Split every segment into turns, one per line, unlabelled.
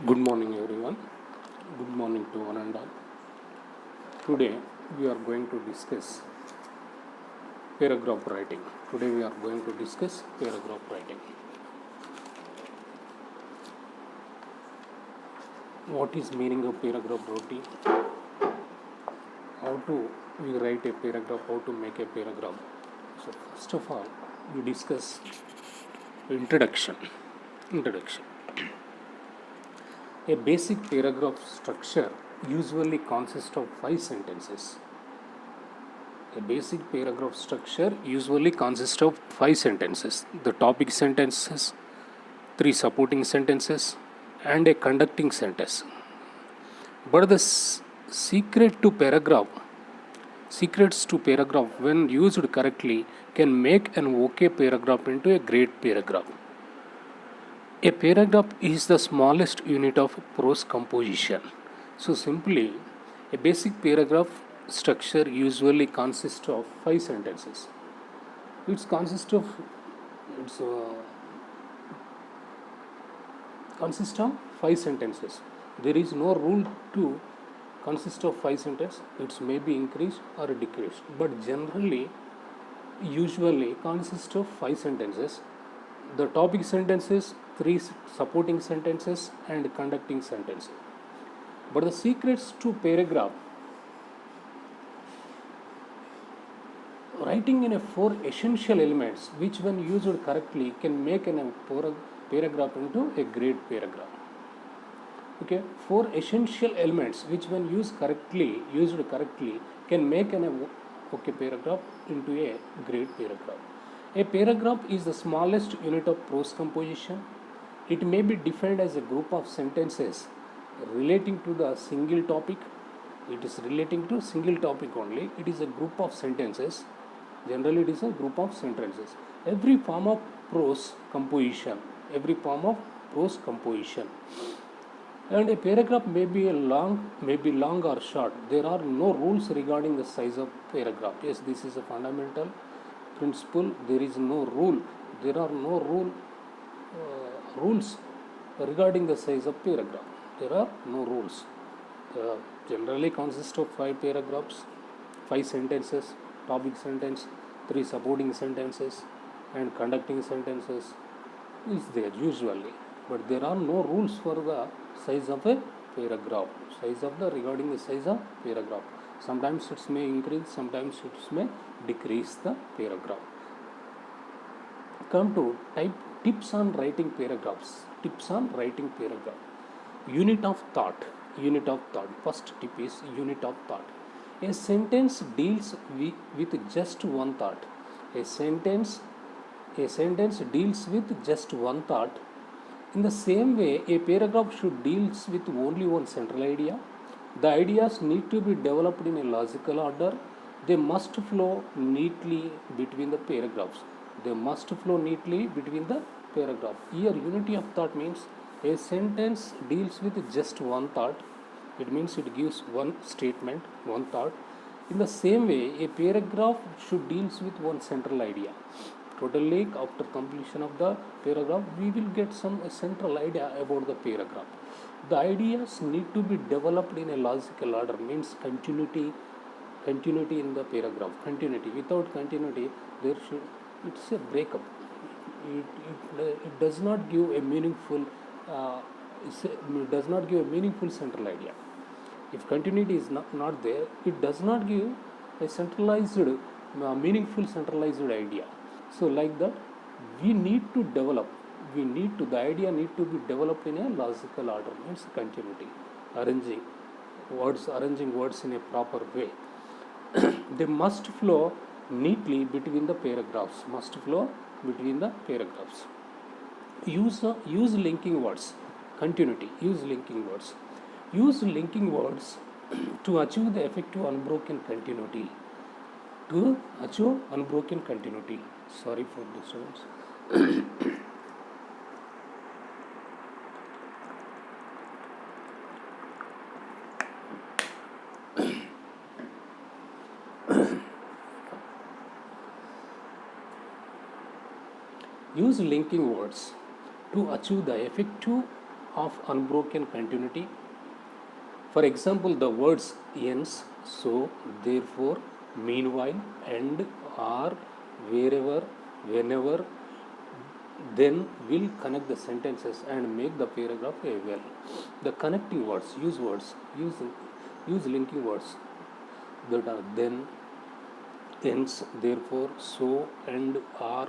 Good morning, everyone. Good morning to one and all. Today we are going to discuss paragraph writing. Today we are going to discuss paragraph writing. What is meaning of paragraph writing? How to we write a paragraph? How to make a paragraph? So first of all, we discuss introduction. Introduction. A basic paragraph structure usually consists of 5 sentences. A basic paragraph structure usually consists of 5 sentences. The topic sentences, 3 supporting sentences, and a conducting sentence. But the secrets to paragraph, when used correctly, can make an okay paragraph into a great paragraph. A paragraph is the smallest unit of prose composition. So simply, a basic paragraph structure usually consists of 5 sentences. It consists of 5 sentences. There is no rule to consist of 5 sentences. It may be increased or decreased, but generally, usually consists of 5 sentences. The topic sentences, 3 supporting sentences, and conducting sentences. But the secrets to paragraph writing in a 4 essential elements, which when used correctly can make a paragraph into a great paragraph. Okay, 4 essential elements which when used correctly can make an okay paragraph into a great paragraph. A paragraph is the smallest unit of prose composition. It may be defined as a group of sentences relating to the single topic. It is relating to single topic only. It is a group of sentences. Generally, it is a group of sentences. Every form of prose composition. And a paragraph may be long or short. There are no rules regarding the size of paragraph. Yes, this is a fundamental principle. There is no rule. There are no rules regarding the size of paragraph. There are no rules. Generally consist of 5 paragraphs, 5 sentences, topic sentence, 3 supporting sentences, and conducting sentences is there usually. But there are no rules for the size of a paragraph. Regarding the size of paragraph. Sometimes it may increase, sometimes it may decrease the paragraph. Come to tips on writing paragraphs. Unit of thought. First tip is unit of thought. A sentence deals with just one thought. A sentence deals with just one thought. In the same way, a paragraph should deal with only one central idea. The ideas need to be developed in a logical order. They must flow neatly between the paragraphs. Here, unity of thought means a sentence deals with just one thought. It means it gives one statement, one thought. In the same way, a paragraph should deal with one central idea. Totally, after completion of the paragraph, we will get some central idea about the paragraph. The ideas need to be developed in a logical order, means continuity in the paragraph. Without continuity, it's a breakup. It does not give a meaningful central idea. If continuity is not there, it does not give a centralized meaningful centralized idea. So like that, the idea need to be developed in a logical order, means continuity, arranging words in a proper way. They must flow neatly between the paragraphs. Use linking words. Continuity. Use linking words to achieve the effective unbroken continuity. Sorry for disturbance. Use linking words to achieve the effective of unbroken continuity. For example, the words ends, so, therefore, meanwhile, and, are, wherever, whenever, then will connect the sentences and make the paragraph a well. The connecting words, use linking words that are then, hence, therefore, so, and, are,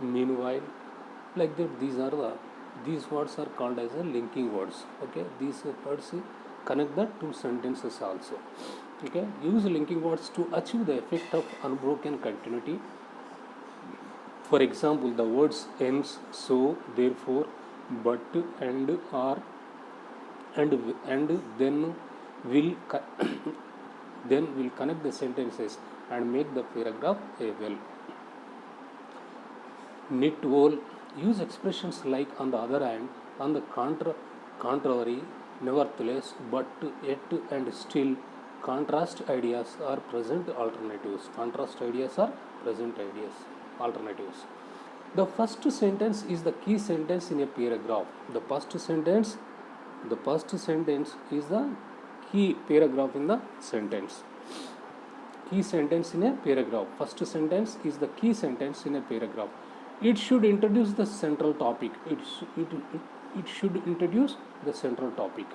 meanwhile, like that. These words are called as a linking words. Okay, these words connect the two sentences also. Okay, use linking words to achieve the effect of unbroken continuity. For example, the words ends, so, therefore, but, and, are, and then will then will connect the sentences and make the paragraph a well. Knit wool. Use expressions like on the other hand, on the contrary, nevertheless, but, yet, and still. Contrast ideas are present alternatives. Contrast ideas are present ideas alternatives. The first sentence is the key sentence in a paragraph. The first sentence is the key paragraph in the sentence. Key sentence in a paragraph. First sentence is the key sentence in a paragraph. It should introduce the central topic. It should introduce the central topic.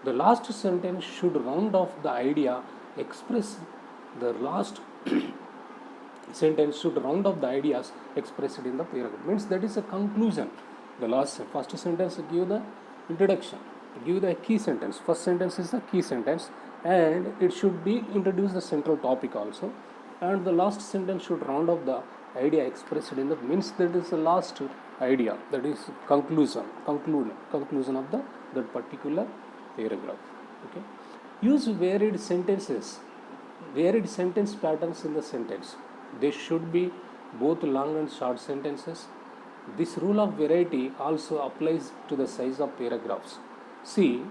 The last sentence should round off the idea express. The last sentence should round off the ideas expressed in the paragraph. Means that is a conclusion. The first sentence give the introduction, give the key sentence. First sentence is the key sentence, and it should be introduce the central topic also. And the last sentence should round off the idea expressed in the, means that is the last idea, that is conclusion of the that particular paragraph. Okay. Use varied sentence patterns in the sentence. They should be both long and short sentences. This rule of variety also applies to the size of paragraphs. See,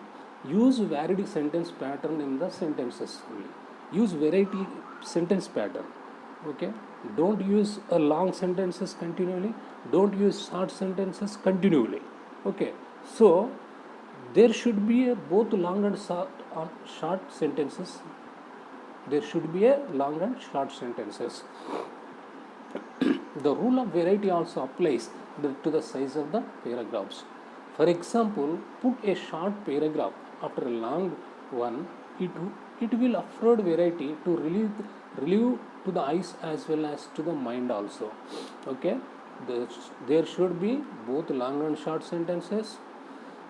use varied sentence pattern in the sentences only. Use variety sentence pattern. Okay. Don't use a long sentences continually. Don't use short sentences continually. Okay. So there should be both long and short sentences. There should be a long and short sentences. The rule of variety also applies to the size of the paragraphs. For example, put a short paragraph after a long one. It will afford variety to relieve to the eyes as well as to the mind also. Okay, there should be both long and short sentences.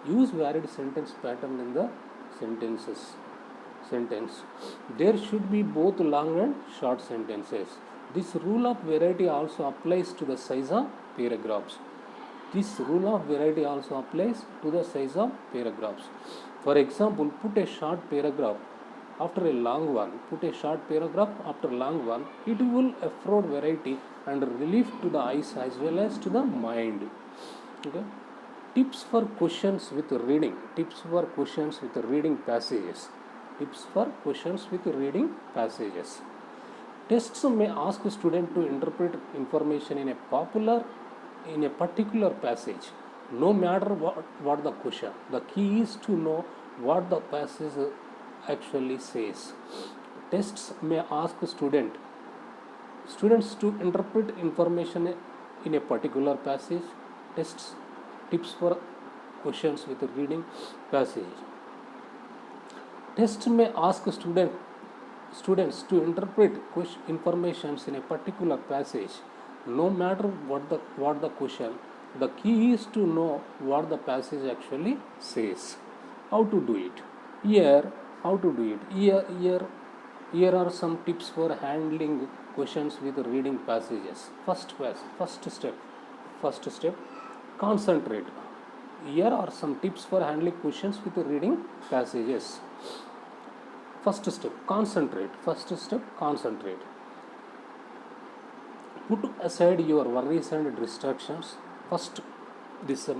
Use varied sentence pattern in the sentence. There should be both long and short sentences. This rule of variety also applies to the size of paragraphs. For example, put a short paragraph after a long one. It will afford variety and relief to the eyes as well as to the mind. Okay. Tips for questions with reading. Passages. Tests may ask a student to interpret information in a particular passage, no matter what the question. The key is to know what the passage actually says. Tests may ask students to interpret information in a particular passage. Tips for questions with reading passage. Tests may ask students to interpret information in a particular passage, no matter what the question. The key is to know what the passage actually says. How to do it? Here are some tips for handling questions with reading passages. First step, concentrate. Here are some tips for handling questions with reading passages. First step, concentrate. Put aside your worries and distractions. First, this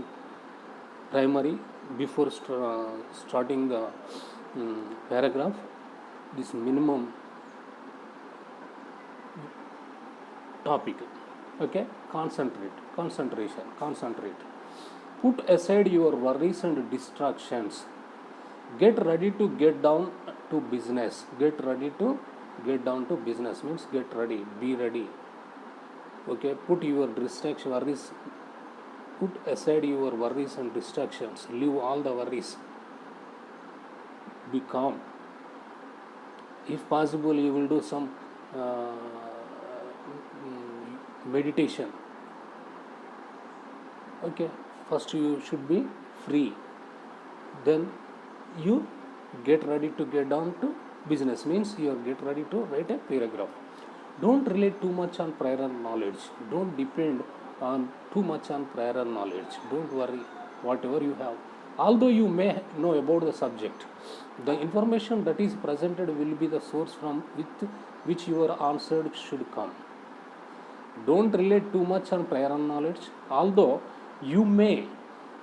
primary, before starting the paragraph, this minimum topic. Okay, concentration. Put aside your worries and distractions. Get ready to get down to business. Get ready to get down to business means get ready, be ready. Okay, put your distraction, worries, put aside your worries and distractions. Leave all the worries. Be calm. If possible, you will do some meditation. Okay, first you should be free, then you get ready to get down to business means you are get ready to write a paragraph. Don't rely too much on prior knowledge. Don't depend on too much on prior knowledge. Don't worry whatever you have. Although you may know about the subject, the information that is presented will be the source from which your answer should come. Don't rely too much on prior knowledge. Although you may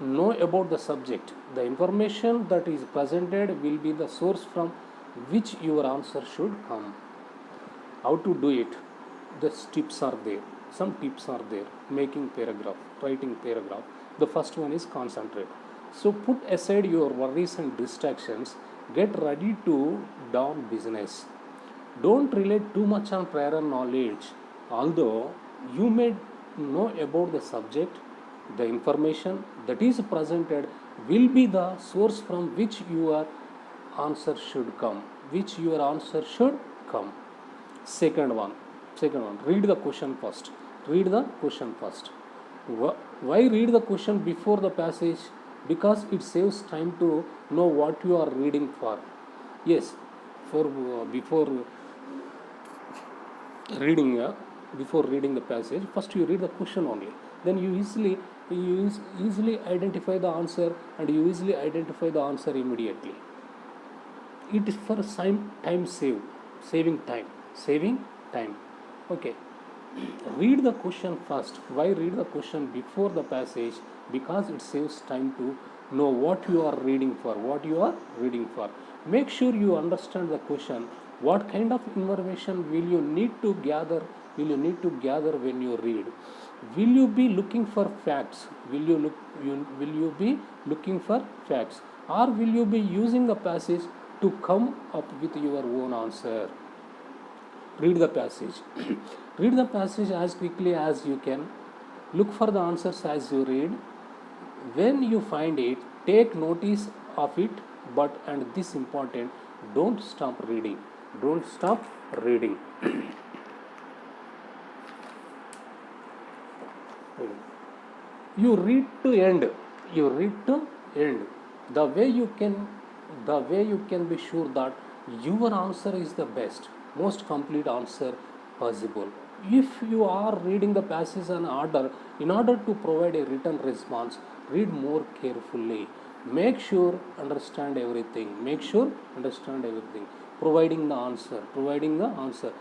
know about the subject, the information that is presented will be the source from which your answer should come. How to do it? The tips are there. Some tips are there. Making paragraph, writing paragraph. The first one is concentrate. So put aside your worries and distractions. Get ready to down business. Don't rely too much on prior knowledge. Although you may know about the subject, the information that is presented will be the source from which your answer should come. Which your answer should come. Second one, read the question first. Read the question first. Why read the question before the passage? Because it saves time to know what you are reading for. Yes, before reading the passage, first you read the question only. Then you easily identify the answer, and you easily identify the answer immediately. It is for saving time. Okay, read the question first. Why read the question before the passage? Because it saves time to know what you are reading for. Make sure you understand the question. What kind of information will you need to gather when you read? Will you be looking for facts? Will you be looking for facts, or will you be using the passage to come up with your own answer? Read the passage. Read the passage as quickly as you can. Look for the answers as you read. When you find it, take notice of it, and this important, don't stop reading. You read to end. The way you can be sure that your answer is the best, most complete answer possible. If you are reading the passage in order to provide a written response, read more carefully. Make sure understand everything. Providing the answer.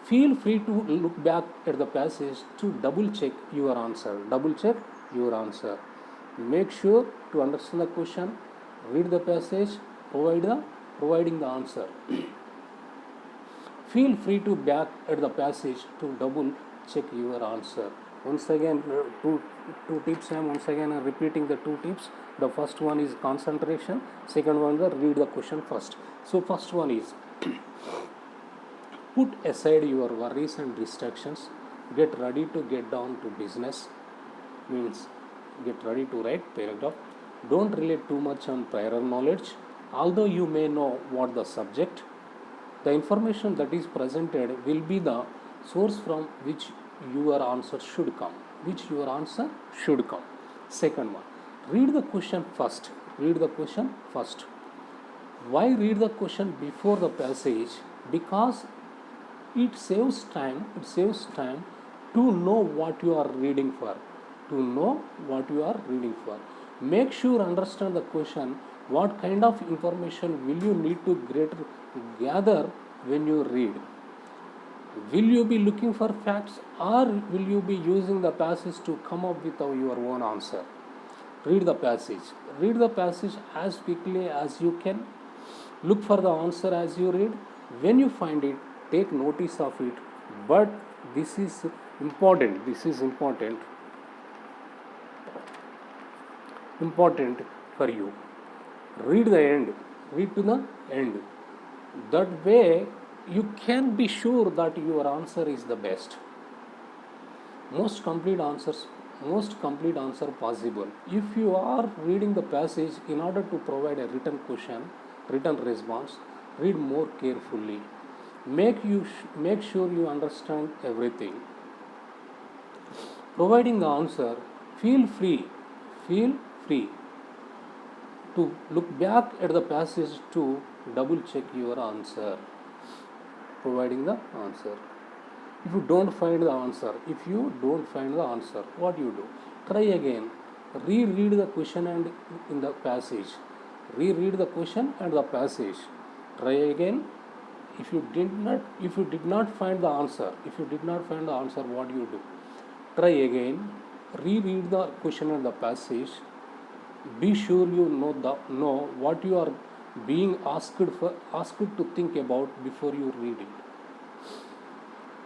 Feel free to look back at the passage to double check your answer. Make sure to understand the question, read the passage, providing the answer. Feel free to back at the passage to double check your answer. Once again, two tips. I am once again repeating the two tips. The first one is concentration. Second one is read the question first. So first one is put aside your worries and distractions. Get ready to get down to business. Means get ready to write paragraph. Don't rely too much on prior knowledge. Although you may know what the subject, the information that is presented will be the source from which your answer should come. Second one, read the question first. Why read the question before the passage? Because it saves time to know what you are reading for. Make sure understand the question. What kind of information will you need to gather when you read? Will you be looking for facts, or will you be using the passage to come up with your own answer? Read the passage as quickly as you can. Look for the answer as you read. When you find it, take notice of it. But this is important. important for you. Read the end, read to the end. That way you can be sure that your answer is the best. Most complete answer possible. If you are reading the passage in order to provide a written question, written response, read more carefully. Make sure you understand everything. Providing the answer, feel free to look back at the passage to double check your answer. Providing the answer. If you don't find the answer, what you do? Try again. Reread the question and in the passage. Reread the question and the passage. Try again. If you did not find the answer, what you do? Try again. Reread the question and the passage. Be sure you know what you are being asked to think about before you read it.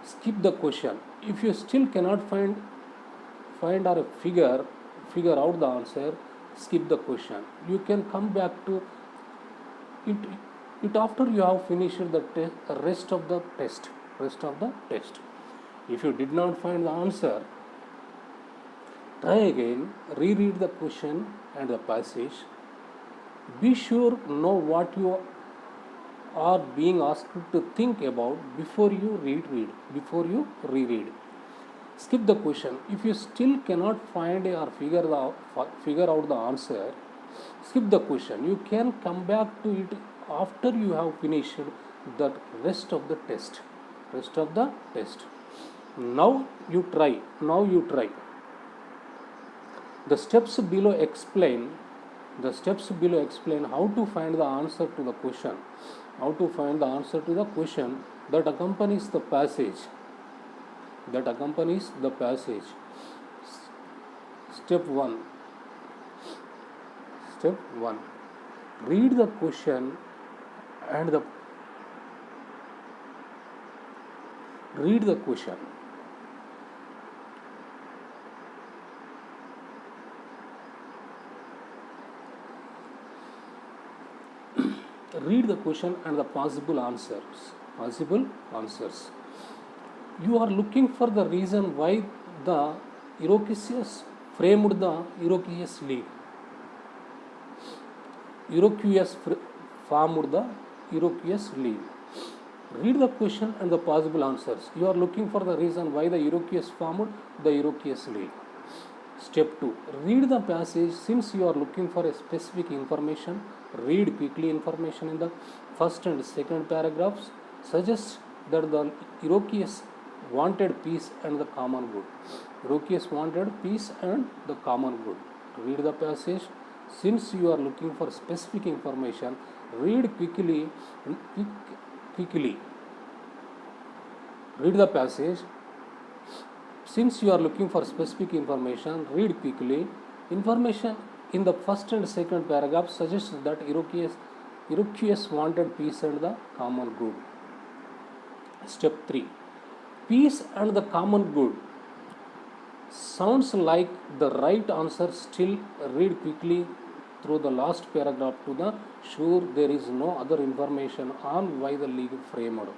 Skip the question. If you still cannot find or figure out the answer, skip the question. You can come back to it after you have finished the rest of the test. If you did not find the answer, try again. Reread the question and the passage. Be sure know what you are being asked to think about before you reread. Skip the question. If you still cannot find or figure out the answer, skip the question. You can come back to it after you have finished the rest of the test. Now you try. The steps below explain how to find the answer to the question. That accompanies the passage. Step 1. Read the question and the read the question. Read the question and the possible answers. You are looking for the reason why the Iroquois framed the Iroquois League. Read the question and the possible answers. You are looking for the reason why the Iroquois formed the Iroquois League. Step 2. Read the passage. Since you are looking for a specific information, read quickly information in the first and second paragraphs. Suggests that the Iroquois wanted peace and the common good. Read the passage. Since you are looking for specific information, read quickly. Read the passage. Since you are looking for specific information, read quickly. Information in the first and second paragraph suggests that Iroquois wanted peace and the common good. Step 3. Peace and the common good sounds like the right answer. Still read quickly through the last paragraph to the sure there is no other information on why the league framed.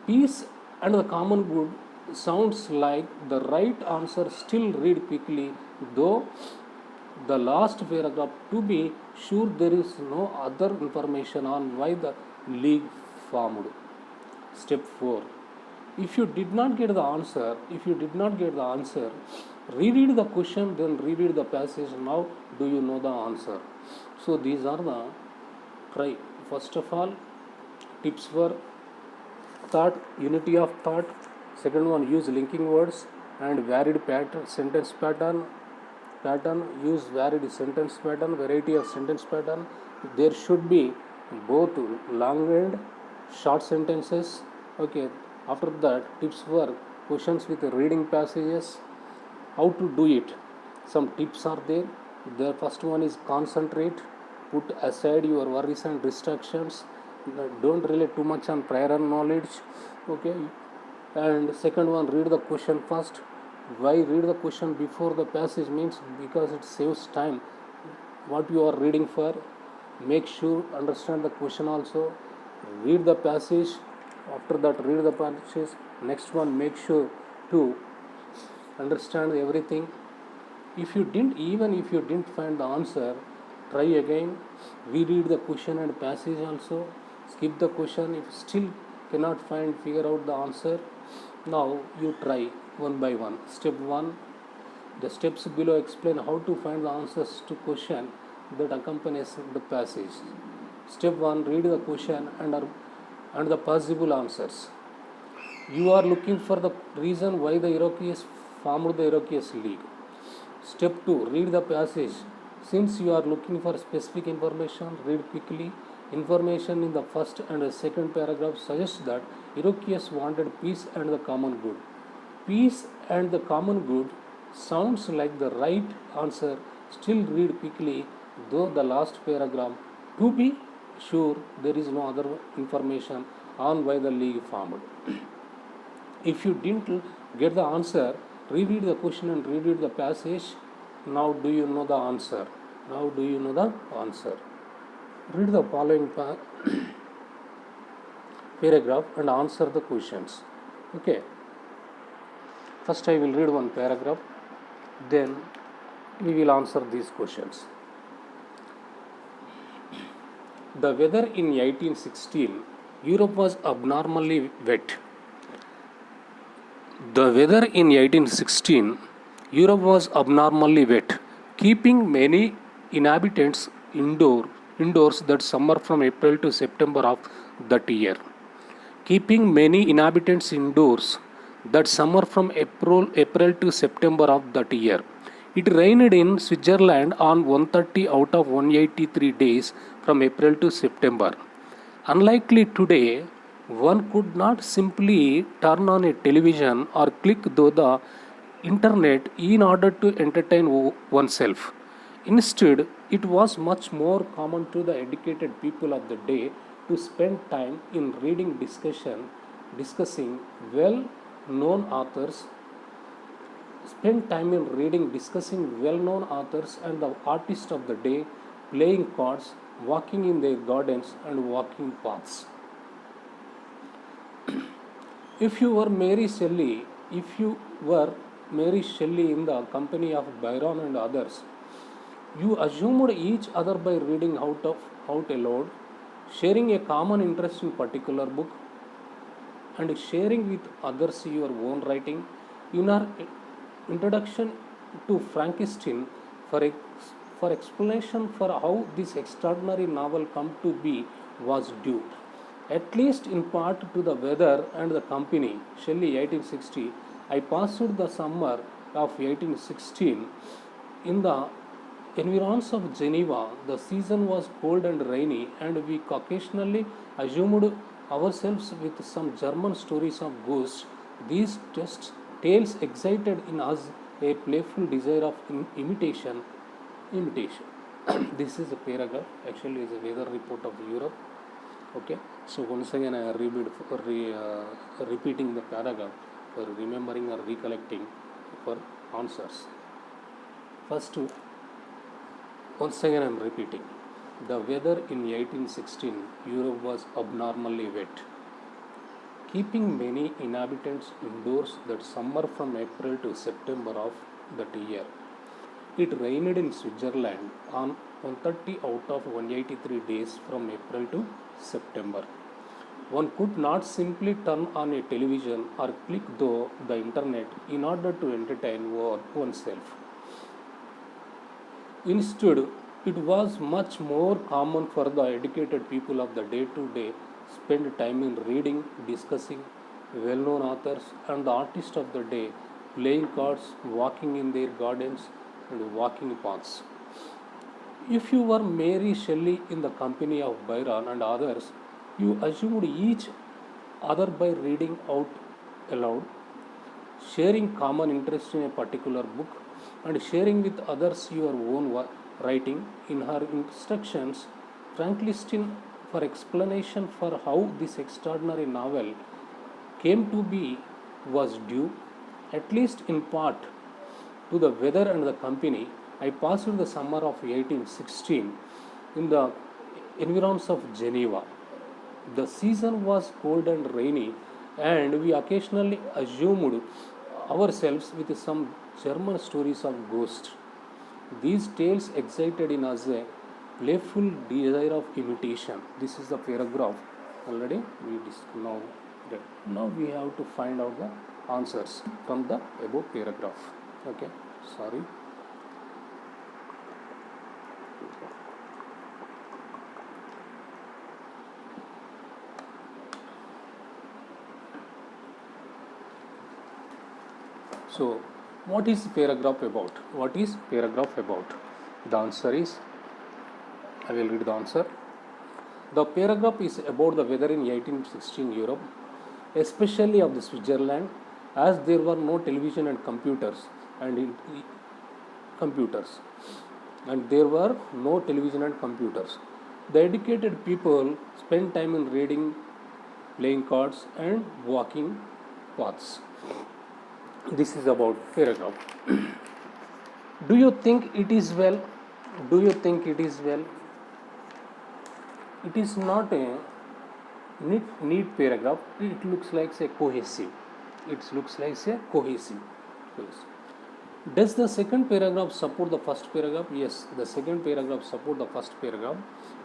Peace and the common good sounds like the right answer. Still read quickly though the last paragraph to be sure there is no other information on why the league formed. Step 4. If you did not get the answer, reread the question, then reread the passage. Now do you know the answer? So these are the try. First of all, tips for thought, unity of thought. Second one, use linking words and varied sentence pattern. Use varied sentence pattern, variety of sentence pattern. There should be both long and short sentences. Okay. After that, tips for questions with reading passages. How to do it? Some tips are there. The first one is concentrate. Put aside your worries and distractions. Don't rely too much on prior knowledge. Okay. And second one, read the question first. Why read the question before the passage means because it saves time. What you are reading for, make sure understand the question also. Read the passage. After that, read the passage. Next one, make sure to understand everything. If you didn't find the answer, try again. Reread the question and passage also. Skip the question if still cannot figure out the answer. Now you try one by one. Step 1. The steps below explain how to find the answers to question that accompanies the passage. Step 1. Read the question and the possible answers. You are looking for the reason why the Iroquois formed the Iroquois League. Step 2. Read the passage. Since you are looking for specific information, read quickly. Information in the first and the second paragraph suggests that Iroquois wanted peace and the common good. Peace and the common good sounds like the right answer. Still read quickly, though the last paragraph, to be sure there is no other information on why the league formed. If you didn't get the answer, reread the question and reread the passage. Now do you know the answer? Now do you know the answer? Read the following paragraph and answer the questions. Okay. First I will read one paragraph, then we will answer these questions. The weather in 1816, Europe was abnormally wet. The weather in 1816, Europe was abnormally wet, keeping many inhabitants indoors that summer from April to September of that year. Keeping many inhabitants indoors that summer from April to September of that year. It rained in Switzerland on 130 out of 183 days from April to September. Unlikely today, one could not simply turn on a television or click through the internet in order to entertain oneself. Instead, it was much more common to the educated people of the day to spend time in discussing well-known authors, discussing well-known authors and the artists of the day, playing cards, walking in their gardens and walking paths. If you were Mary Shelley in the company of Byron and others, you assumed each other by reading out aloud, sharing a common interest in particular book, and sharing with others your own writing. In our introduction to Frankenstein, for explanation for how this extraordinary novel come to be was due, at least in part, to the weather and the company. Shelley, 1860. I passed the summer of 1816 in the environs of Geneva. The season was cold and rainy, and we occasionally assumed ourselves with some German stories of ghosts. These tales excited in us a playful desire of imitation. This is a paragraph, actually is a weather report of Europe. Okay, so once again I repeating the paragraph for remembering or recollecting for answers. First, once again I am repeating. The weather in 1816, Europe was abnormally wet, keeping many inhabitants indoors that summer from April to September of that year. It rained in Switzerland on 130 out of 183 days from April to September. One could not simply turn on a television or click through the internet in order to entertain oneself. Instead, it was much more common for the educated people of the day-to-day spend time in reading, discussing well-known authors and the artists of the day, playing cards, walking in their gardens and walking paths. If you were Mary Shelley in the company of Byron and others, you assumed each other by reading out aloud, sharing common interest in a particular book, and sharing with others your own writing. In her instructions, Frankenstein, for explanation for how this extraordinary novel came to be, was due, at least in part, to the weather and the company. I passed the summer of 1816 in the environs of Geneva. The season was cold and rainy, and we occasionally assumed ourselves with some German stories of ghosts. These tales excited in us a playful desire of imitation. This is the paragraph. Already we now that. Now we have to find out the answers from the above paragraph. Okay, sorry. So, what is paragraph about? What is paragraph about? The answer is, I will read the answer. The paragraph is about the weather in 1816 Europe, especially of the Switzerland, as there were no television and computers, and there were no television and computers. The educated people spent time in reading, playing cards, and walking paths. This is about paragraph. Do you think it is well? Do you think it is well? It is not a neat paragraph. It looks like a cohesive. It looks like a cohesive. Does the second paragraph support the first paragraph? Yes, the second paragraph support the first paragraph.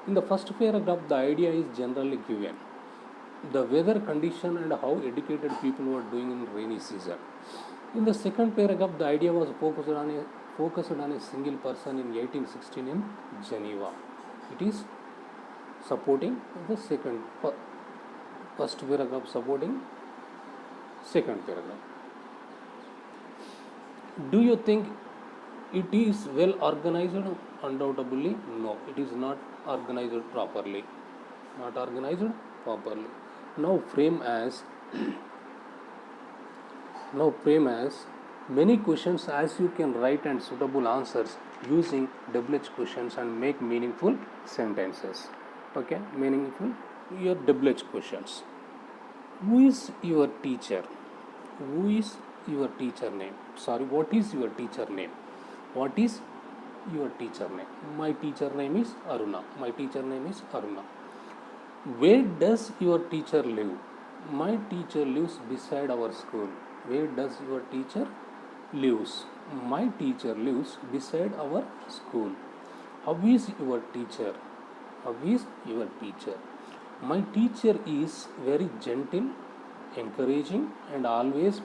In the first paragraph, the idea is generally given. The weather condition and how educated people were doing in rainy season. In the second paragraph, the idea was focused on a single person in 1816 in Geneva. It is supporting the first paragraph, supporting second paragraph. Do you think it is well organized? Undoubtedly, no. It is not organized properly. Not organized properly. Now frame as many questions as you can write and suitable answers using WH questions and make meaningful sentences. Okay, meaningful your WH questions. Who is your teacher? Who is your teacher name? Sorry, what is your teacher name? What is your teacher name? My teacher name is Aruna. My teacher name is Aruna. Where does your teacher live? My teacher lives beside our school. Where does your teacher lives? My teacher lives beside our school. How is your teacher? How is your teacher? My teacher is very gentle, encouraging, and always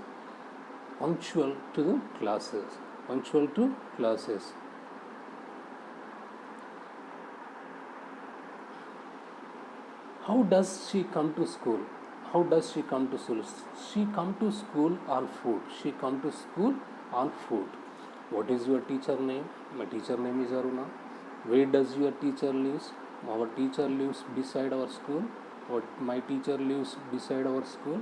punctual to the classes. Punctual to classes. How does she come to school? How does she come to school? She come to school on foot. She come to school on foot. What is your teacher name? My teacher name is Aruna. Where does your teacher lives? Our teacher lives beside our school. My teacher lives beside our school.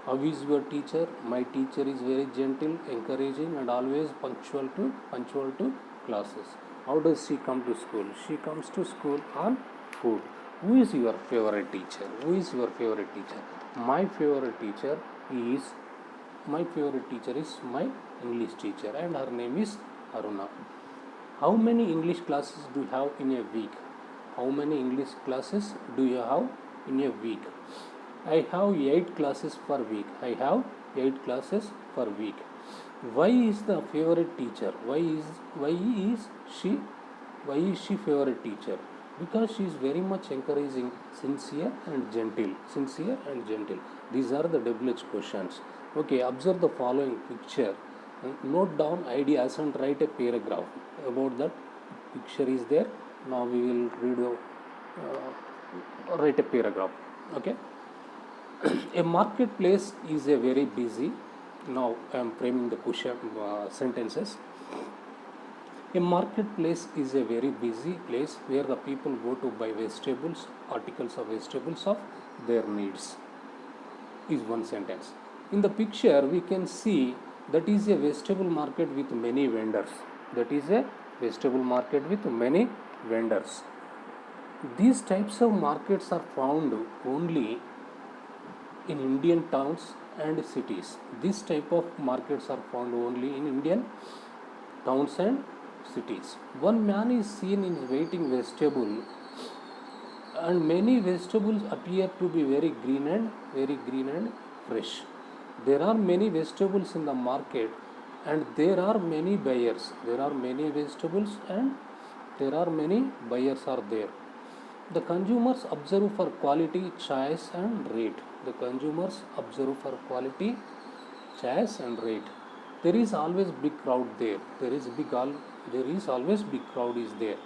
How is your teacher? My teacher is very gentle, encouraging, and always punctual to classes. How does she come to school? She comes to school on foot. Who is your favorite teacher? Who is your favorite teacher? My favorite teacher is my English teacher, and her name is Aruna. How many English classes do you have in a week? How many English classes do you have in a week? I have 8 classes per week. I have 8 classes per week. Why is the favorite teacher? Why is she favorite teacher? Because she is very much encouraging, sincere and gentle. These are the WH questions. Okay, observe the following picture. Note down ideas and write a paragraph about that picture is there. Now we will read write a paragraph. Okay. A marketplace is a very busy. Now I am framing the question sentences. A marketplace is a very busy place where the people go to buy vegetables, articles of vegetables of their needs. Is one sentence. In the picture, we can see that is a vegetable market with many vendors. That is a vegetable market with many vendors. These types of markets are found only in Indian towns and cities. This type of markets are found only in Indian towns and cities. One man is seen in waiting vegetable, and many vegetables appear to be very green and fresh. There are many vegetables in the market, and there are many buyers. There are many vegetables, and there are many buyers are there. The consumers observe for quality, choice, and rate. The consumers observe for quality, choice, and rate. There is always big crowd there. There is always big crowd is there.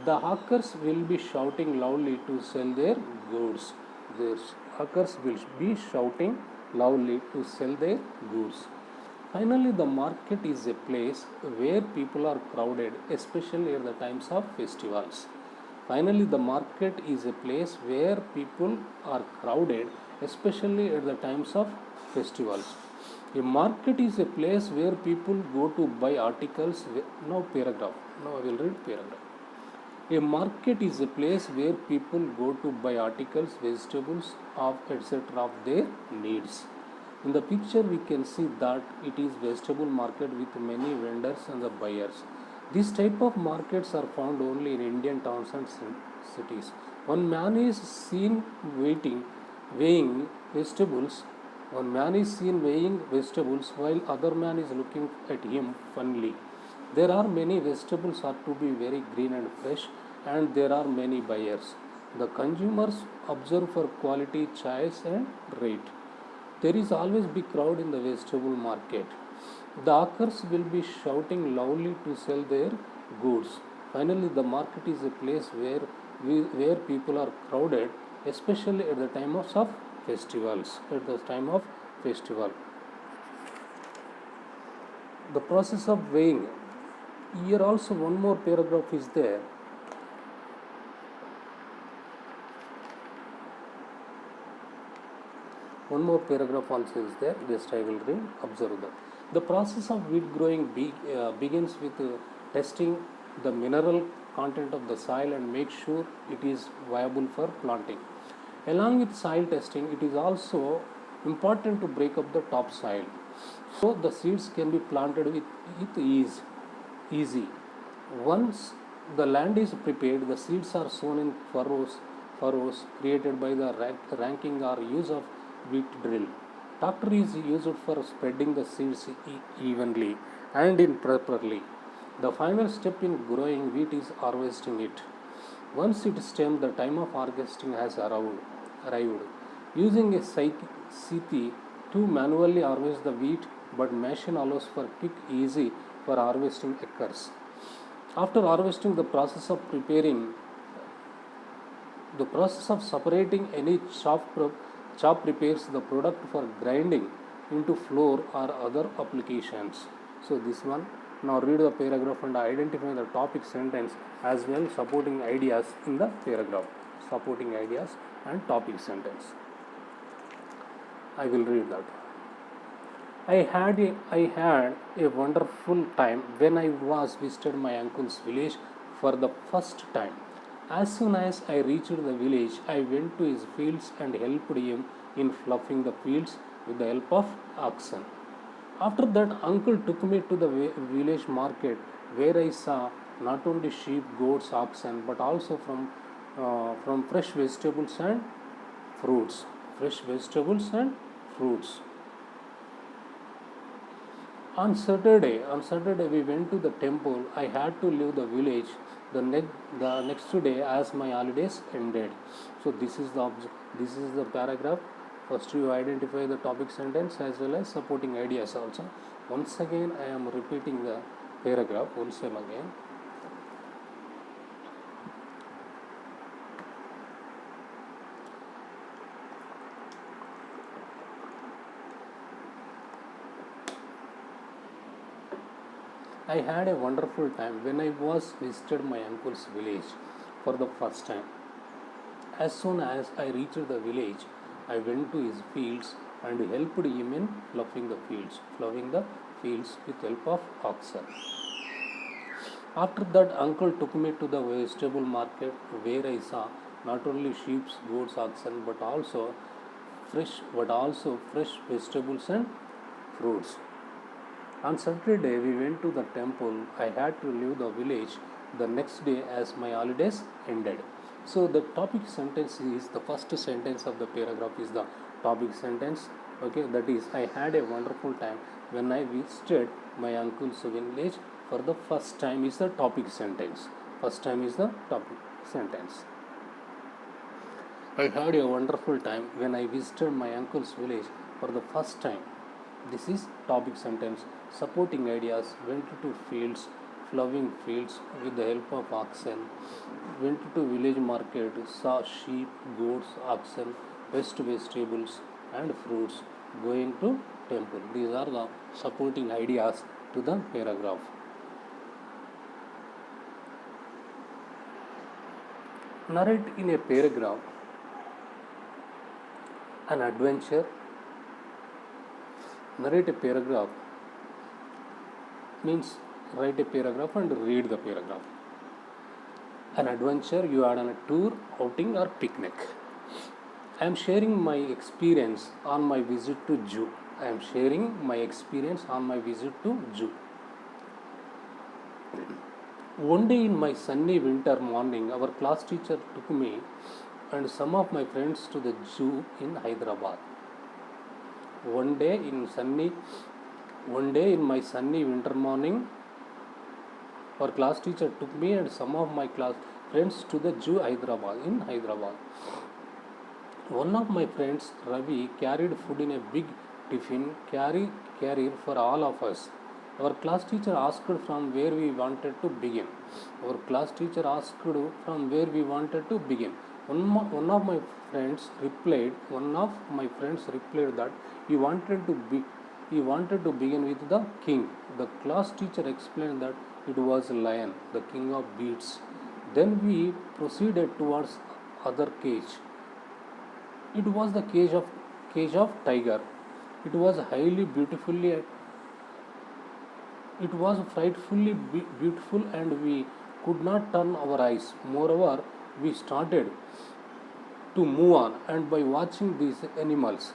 The hawkers will be shouting loudly to sell their goods. The hawkers will be shouting loudly to sell their goods. Finally, the market is a place where people are crowded, especially at the times of festivals. Finally, the market is a place where people are crowded, especially at the times of festivals. A market is a place where people go to buy articles. Now, paragraph. Now, I will read paragraph. A market is a place where people go to buy articles, vegetables, of etc. of their needs. In the picture, we can see that it is vegetable market with many vendors and the buyers. This type of markets are found only in Indian towns and cities. One man is seen weighing vegetables. One man is seen weighing vegetables while other man is looking at him funnily. There are many vegetables are to be very green and fresh, and there are many buyers. The consumers observe for quality, choice, and rate. There is always big crowd in the vegetable market. The hawkers will be shouting loudly to sell their goods. Finally, the market is a place where people are crowded, especially at the time of festivals. At the time of festival, the process of weighing. Here also one more paragraph is there. One more paragraph also is there. Just I will read. Observe that. The process of wheat growing begins with testing the mineral content of the soil and make sure it is viable for planting. Along with soil testing, it is also important to break up the topsoil so the seeds can be planted with easy. Once the land is prepared, the seeds are sown in furrows created by the ranking or use of wheat drill. Tractor is used for spreading the seeds evenly and in properly. The final step in growing wheat is harvesting it. Once it is stemmed, the time of harvesting has arrived. Using a scythe to manually harvest the wheat, but machine allows for quick, easy for harvesting occurs. After harvesting, the process of separating any chop prepares the product for grinding into flour or other applications. So this one. Now read the paragraph and identify the topic sentence as well supporting ideas in the paragraph. Supporting ideas and topic sentence. I will read that. I had a wonderful time when I was visited my uncle's village for the first time. As soon as I reached the village, I went to his fields and helped him in fluffing the fields with the help of oxen. After that, uncle took me to the village market where I saw not only sheep, goats, oxen, but also from fresh vegetables and fruits. Fresh vegetables and fruits. On Saturday we went to the temple. I had to leave the village the next day as my holidays ended. So this is the paragraph. First you identify the topic sentence as well as supporting ideas also. Once again I am repeating the paragraph once again. I had a wonderful time when I was visited my uncle's village for the first time. As soon as I reached the village, I went to his fields and helped him in ploughing the fields with help of oxen. After that, uncle took me to the vegetable market where I saw not only sheep, goats, oxen, but also fresh but also fresh vegetables and fruits. On Saturday, we went to the temple. I had to leave the village the next day as my holidays ended. So, the topic sentence is the first sentence of the paragraph is the topic sentence. Okay, that is, I had a wonderful time when I visited my uncle's village for the first time is the topic sentence. First time is the topic sentence. I had a wonderful time when I visited my uncle's village for the first time. This is topic sentence. Supporting ideas: went to fields, plowing fields with the help of oxen. Went to village market, saw sheep, goats, oxen, best vegetables and fruits. Going to temple. These are the supporting ideas to the paragraph. Narrate in a paragraph an adventure. Narrate a paragraph means write a paragraph and read the paragraph. An adventure, you are on a tour, outing or picnic. I am sharing my experience on my visit to zoo. I am sharing my experience on my visit to zoo. One day in my sunny winter morning, our class teacher took me and some of my friends to the zoo in Hyderabad. One day in my sunny winter morning, our class teacher took me and some of my class friends to the zoo in Hyderabad. One of my friends, Ravi, carried food in a big tiffin carrier for all of us. Our class teacher asked from where we wanted to begin. One of my friends replied that he wanted to begin with the king. The class teacher explained that it was a lion, the king of beasts. Then we proceeded towards other cage. It was the cage of tiger. It was frightfully beautiful and we could not turn our eyes. Moreover, we started to move on and by watching these animals.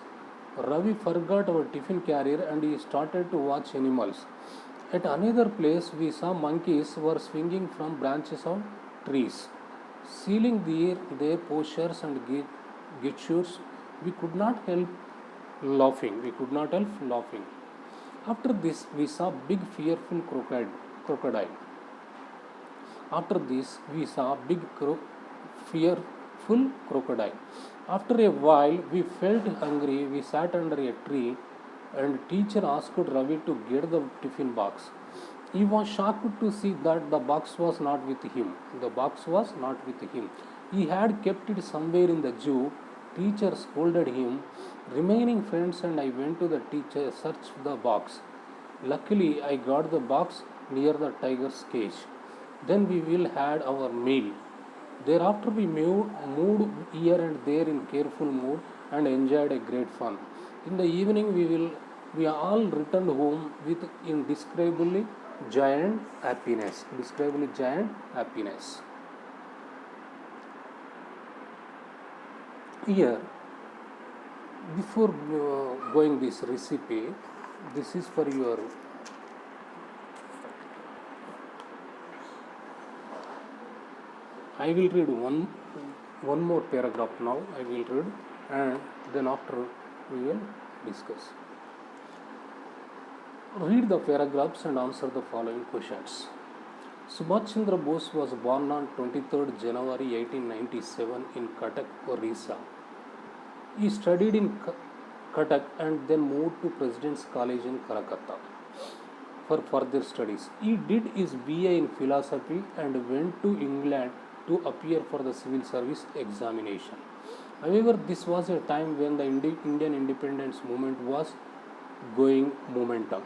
Ravi forgot our tiffin carrier and he started to watch animals. At another place, we saw monkeys were swinging from branches of trees. Sealing their postures and gestures, we could not help laughing. After this, we saw big fearful crocodile. After a while, we felt hungry. We sat under a tree and teacher asked Ravi to get the tiffin box. He was shocked to see that the box was not with him. He had kept it somewhere in the zoo. Teacher scolded him. Remaining friends and I went to the teacher, searched the box. Luckily, I got the box near the tiger's cage. Then we will had our meal. Thereafter, we moved here and there in careful mood and enjoyed a great fun. In the evening, we all returned home with indescribably giant happiness. Here, before going this recipe, this is for your I will read one more paragraph now. I will read and then after we will discuss. Read the paragraphs and answer the following questions. Subhash Chandra Bose was born on 23rd January 1897 in Cuttack, Orissa. He studied in Cuttack and then moved to President's College in Calcutta for further studies. He did his BA in philosophy and went to England to appear for the civil service examination. However, this was a time when the Indian independence movement was going momentum.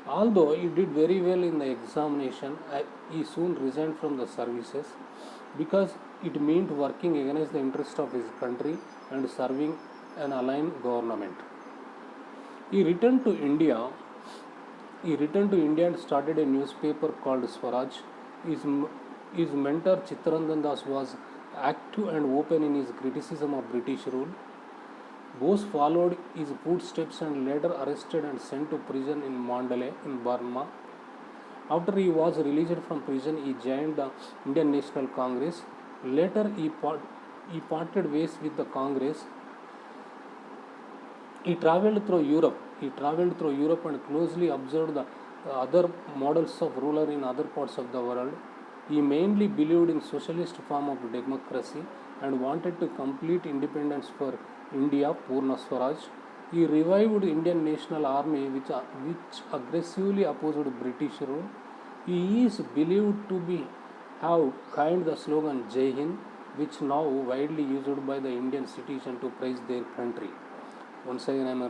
Although he did very well in the examination, he soon resigned from the services because it meant working against the interest of his country and serving an aligned government. He returned to India and started a newspaper called Swaraj. His mentor Chittaranjan Das was active and open in his criticism of British rule. Bose followed his footsteps and later arrested and sent to prison in Mandalay in Burma. After he was released from prison, he joined the Indian National Congress. Later, he parted ways with the Congress. He traveled through Europe. And closely observed the other models of ruler in other parts of the world. He mainly believed in socialist form of democracy and wanted to complete independence for India, Purna Swaraj. He revived Indian National Army, which aggressively opposed British rule. He is believed to be have coined the slogan Jai Hind, which now widely used by the Indian citizen to praise their country. Once again I am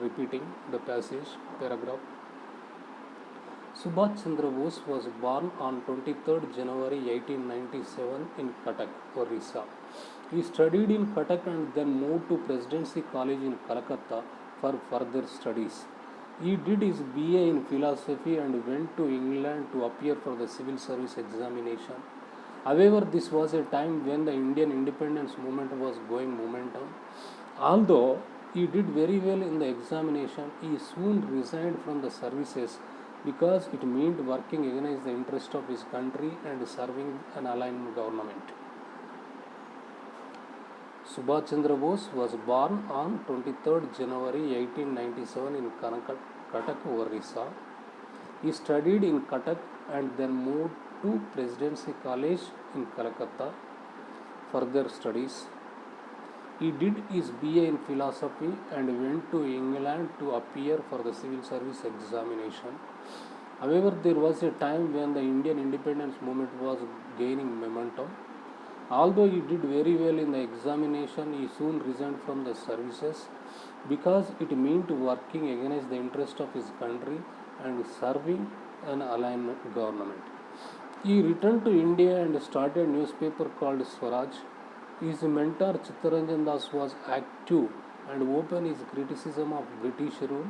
repeating the paragraph. Subhash Chandra Bose was born on 23rd January 1897 in Cuttack, Orissa. He studied in Cuttack and then moved to Presidency College in Calcutta for further studies. He did his BA in philosophy and went to England to appear for the civil service examination. However, this was a time when the Indian independence movement was going momentum. Although he did very well in the examination, he soon resigned from the services because it meant working against the interest of his country and serving an aligned government. Subhash Chandra Bose was born on 23rd January 1897 in Cuttack, Orissa. He studied in Cuttack and then moved to Presidency College in Calcutta for further studies. He did his BA in philosophy and went to England to appear for the civil service examination. However, there was a time when the Indian independence movement was gaining momentum. Although he did very well in the examination, he soon resigned from the services because it meant working against the interest of his country and serving an aligned government. He returned to India and started a newspaper called Swaraj. His mentor Chittaranjan Das was active and open in his criticism of British rule.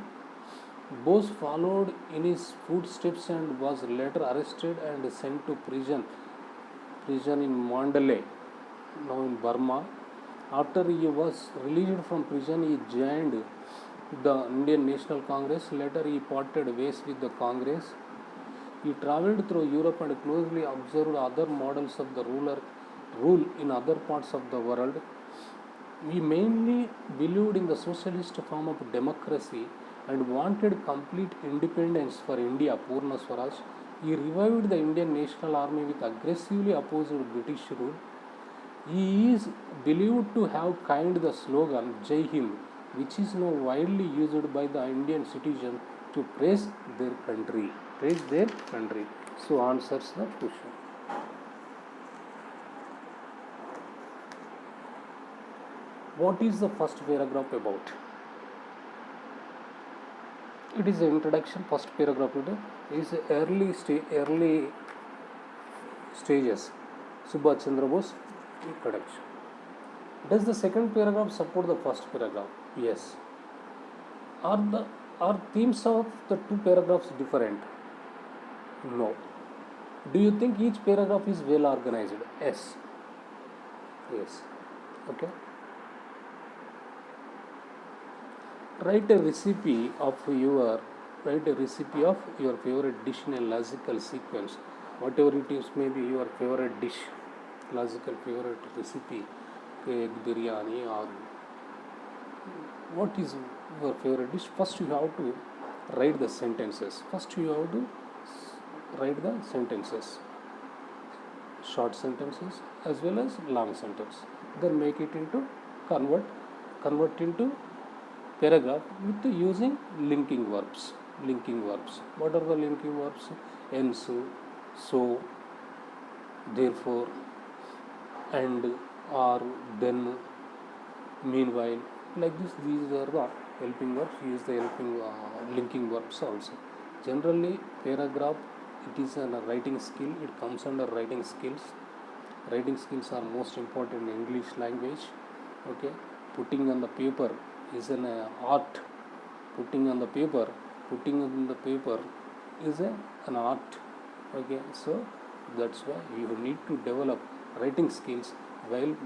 Bose followed in his footsteps and was later arrested and sent to prison in Mandalay, now in Burma. After he was released from prison, he joined the Indian National Congress. Later, he parted ways with the Congress. He travelled through Europe and closely observed other models of the rule in other parts of the world. He mainly believed in the socialist form of democracy and wanted complete independence for India, Purna Swaraj. He revived the Indian National Army which aggressively opposed British rule. He is believed to have coined the slogan Jai Hind, which is now widely used by the Indian citizen to praise their country. So answers the question. What is the first paragraph about? It is an introduction. First paragraph is early stages. Subhash Chandra Bose introduction. Does the second paragraph support the first paragraph? Yes. Are themes of the two paragraphs different? No. Do you think each paragraph is well organized? Yes. Okay. Write a recipe of your favorite dish in a logical sequence. Whatever it is, maybe your favorite dish, logical favorite recipe, egg biryani, or what is your favorite dish. First you have to write the sentences. Short sentences as well as long sentence. Then make it into convert into paragraph with using linking verbs. What are the linking verbs? Hence, so, therefore, and, or, then, meanwhile. Like this, these are the helping verbs. Use the linking verbs also. Generally, paragraph, it is a writing skill. It comes under writing skills. Writing skills are most important in English language. Okay, putting on the paper is an art. Putting on the paper is an art. Okay, so that's why you need to develop writing skills. While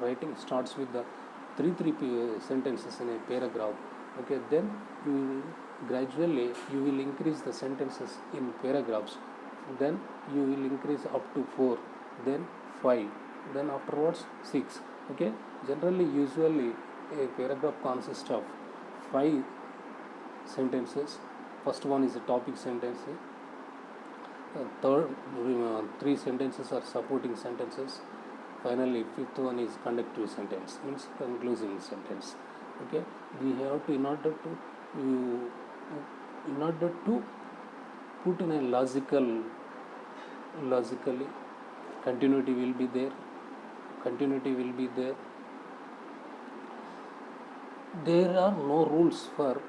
writing starts with the sentences in a paragraph, okay, then you gradually you will increase the sentences in paragraphs, then you will increase up to 4, then 5, then afterwards 6. Okay, generally usually a paragraph consists of 5 sentences. First one is a topic sentence, third 3 sentences are supporting sentences, finally fifth one is conjunctive sentence, means conclusive sentence. Okay, we have to, in order to put in a logically continuity will be there. There are no rules for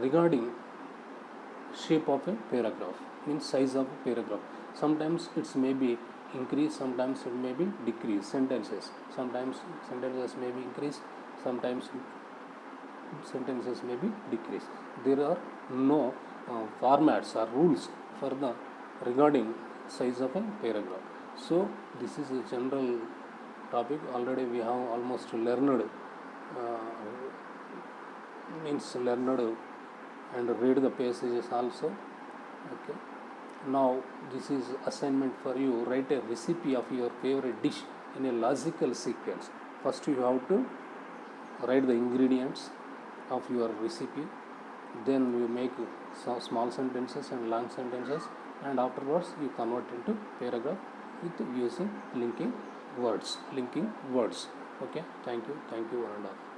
regarding shape of a paragraph, means size of a paragraph. Sometimes it may be increase, sometimes it may be decrease. Sentences, sometimes sentences may be increase, sometimes sentences may be decrease. There are no formats or rules for the regarding size of a paragraph. So this is a general topic. Already we have almost learned and read the passages also. Okay, now this is assignment for you. Write a recipe of your favorite dish in a logical sequence. First you have to write the ingredients of your recipe, then you make some small sentences and long sentences, and afterwards you convert into paragraph with using linking words. Okay, thank you one and all.